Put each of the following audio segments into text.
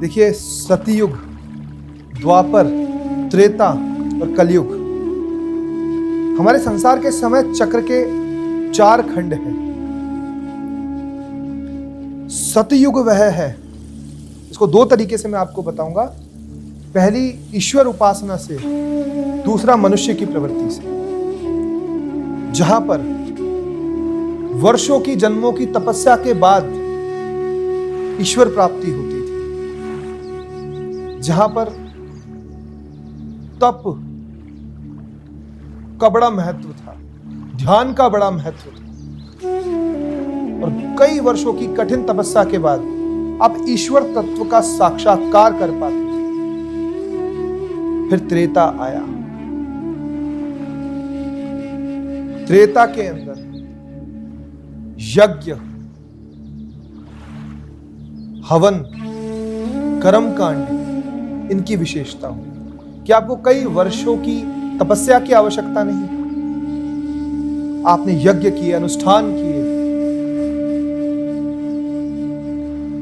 देखिए, सतयुग, द्वापर, त्रेता और कलयुग हमारे संसार के समय चक्र के 4 खंड हैं। सतयुग वह है, इसको 2 तरीके से मैं आपको बताऊंगा। पहली ईश्वर उपासना से, दूसरा मनुष्य की प्रवृत्ति से, जहां पर वर्षों की जन्मों की तपस्या के बाद ईश्वर प्राप्ति होती थी, जहां पर तप का बड़ा महत्व था, ध्यान का बड़ा महत्व था, और कई वर्षों की कठिन तपस्या के बाद आप ईश्वर तत्व का साक्षात्कार कर पाते थे। फिर त्रेता आया। त्रेता के अंदर यज्ञ, हवन, कर्मकांड, इनकी विशेषता हो कि आपको कई वर्षों की तपस्या की आवश्यकता नहीं। आपने यज्ञ किए, अनुष्ठान किए,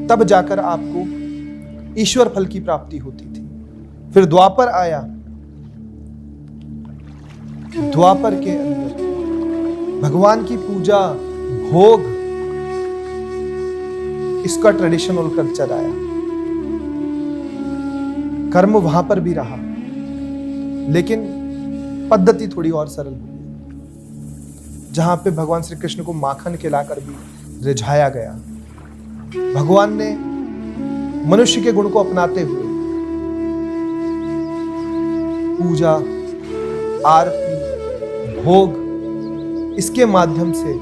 तब जाकर आपको ईश्वर फल की प्राप्ति होती थी। फिर द्वापर आया। द्वापर के अंदर भगवान की पूजा, भोग, इसका ट्रेडिशनल कल्चर आया। कर्म वहां पर भी रहा, लेकिन पद्धति थोड़ी और सरल हुई, जहां पे भगवान श्री कृष्ण को माखन खिलाकर भी रिझाया गया। भगवान ने मनुष्य के गुण को अपनाते हुए पूजा, आरती, भोग, इसके माध्यम से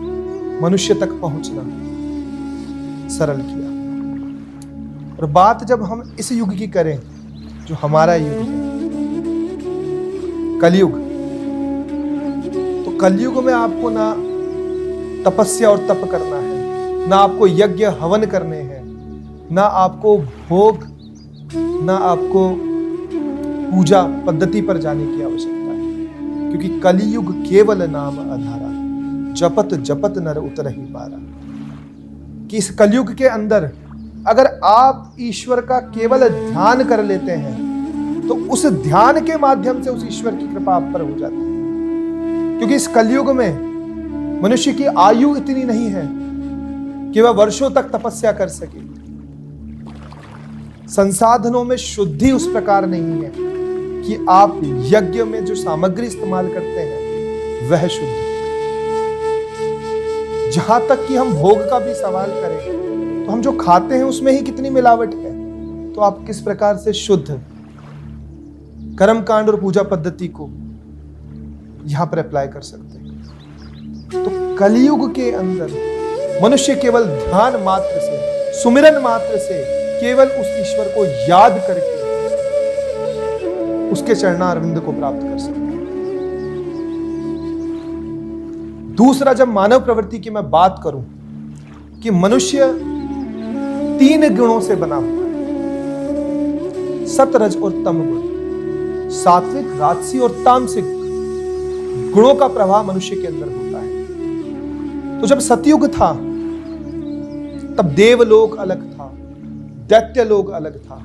मनुष्य तक पहुंचना सरल किया। और बात जब हम इस युग की करें, जो हमारा युग है, कलयुग, तो कलयुग में आपको ना तपस्या और तप करना है, ना आपको यज्ञ हवन करने हैं, ना आपको भोग, ना आपको पूजा पद्धति पर जाने की आवश्यकता है, क्योंकि कलियुग केवल नाम आधारा, जपत जपत नर उतरहि पारा। कि इस कलयुग के अंदर अगर आप ईश्वर का केवल ध्यान कर लेते हैं, तो उस ध्यान के माध्यम से उस ईश्वर की कृपा आप पर हो जाती है। क्योंकि इस कलयुग में मनुष्य की आयु इतनी नहीं है कि वह वर्षों तक तपस्या कर सके। संसाधनों में शुद्धि उस प्रकार नहीं है कि आप यज्ञ में जो सामग्री इस्तेमाल करते हैं वह शुद्ध। जहां तक कि हम भोग का भी सवाल करें, तो हम जो खाते हैं उसमें ही कितनी मिलावट है, तो आप किस प्रकार से शुद्ध कर्मकांड और पूजा पद्धति को यहां पर अप्लाई कर सकते हैं। तो कलियुग के अंदर मनुष्य केवल ध्यान मात्र से, सुमिरन मात्र से, केवल उस ईश्वर को याद करके उसके चरणारविंद को प्राप्त कर सकते हैं। दूसरा, जब मानव प्रवृत्ति की मैं बात करूं कि मनुष्य 3 गुणों से बना हुआ है, सत, रज और तम गुण, सात्विक, राजसी और तामसिक गुणों का प्रभाव मनुष्य के अंदर होता है। तो जब सतयुग था, तब देवलोक अलग था, दैत्य लोक अलग था,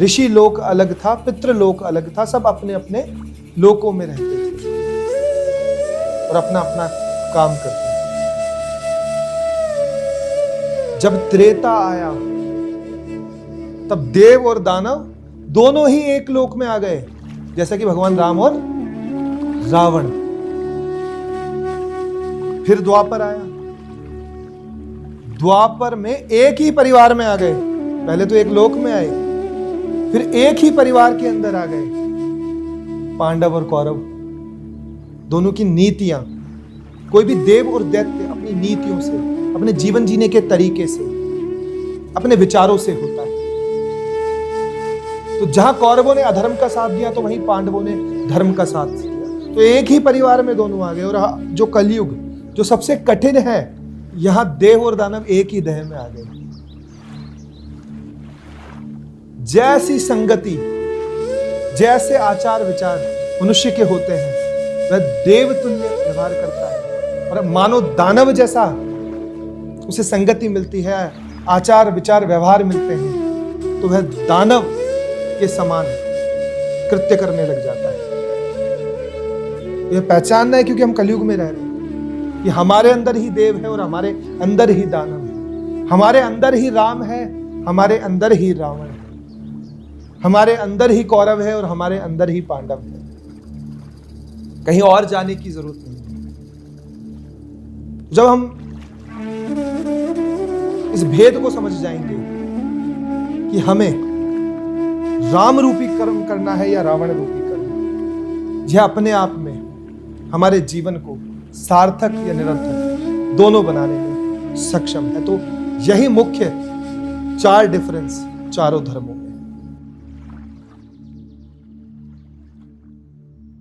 ऋषि लोक अलग था, पितृलोक अलग था। सब अपने अपने लोकों में रहते थे और अपना अपना काम करते थे। जब त्रेता आया, तब देव और दानव दोनों ही एक लोक में आ गए, जैसा कि भगवान राम और रावण। फिर द्वापर आया। द्वापर में एक ही परिवार में आ गए। पहले तो एक लोक में आए, फिर एक ही परिवार के अंदर आ गए। पांडव और कौरव दोनों की नीतियां, कोई भी देव और दैत्य अपनी नीतियों से, अपने जीवन जीने के तरीके से, अपने विचारों से होता है। तो जहां कौरवों ने अधर्म का साथ दिया, तो वहीं पांडवों ने धर्म का साथ दिया। तो एक ही परिवार में दोनों आ गए। और जो कलयुग, जो सबसे कठिन है, यहां देव और दानव एक ही देह में आ गए। जैसी संगति, जैसे आचार विचार मनुष्य के होते हैं, वह देव तुल्य व्यवहार करता है, और मानो दानव जैसा उसे संगति मिलती है, आचार विचार व्यवहार मिलते हैं, तो वह दानव के समान कृत्य करने लग जाता है। यह पहचानना है क्योंकि हम कलयुग में रह रहे हैं कि हमारे अंदर ही देव है और हमारे अंदर ही दानव है, हमारे अंदर ही राम है, हमारे अंदर ही रावण है, हमारे अंदर ही कौरव है और हमारे अंदर ही पांडव है। कहीं और जाने की जरूरत नहीं। जब हम इस भेद को समझ जाएंगे कि हमें राम रूपी कर्म करना है या रावण रूपी कर्म, यह अपने आप में हमारे जीवन को सार्थक या निरर्थक दोनों बनाने में सक्षम है। तो यही मुख्य 4 डिफरेंस चारों धर्मों में।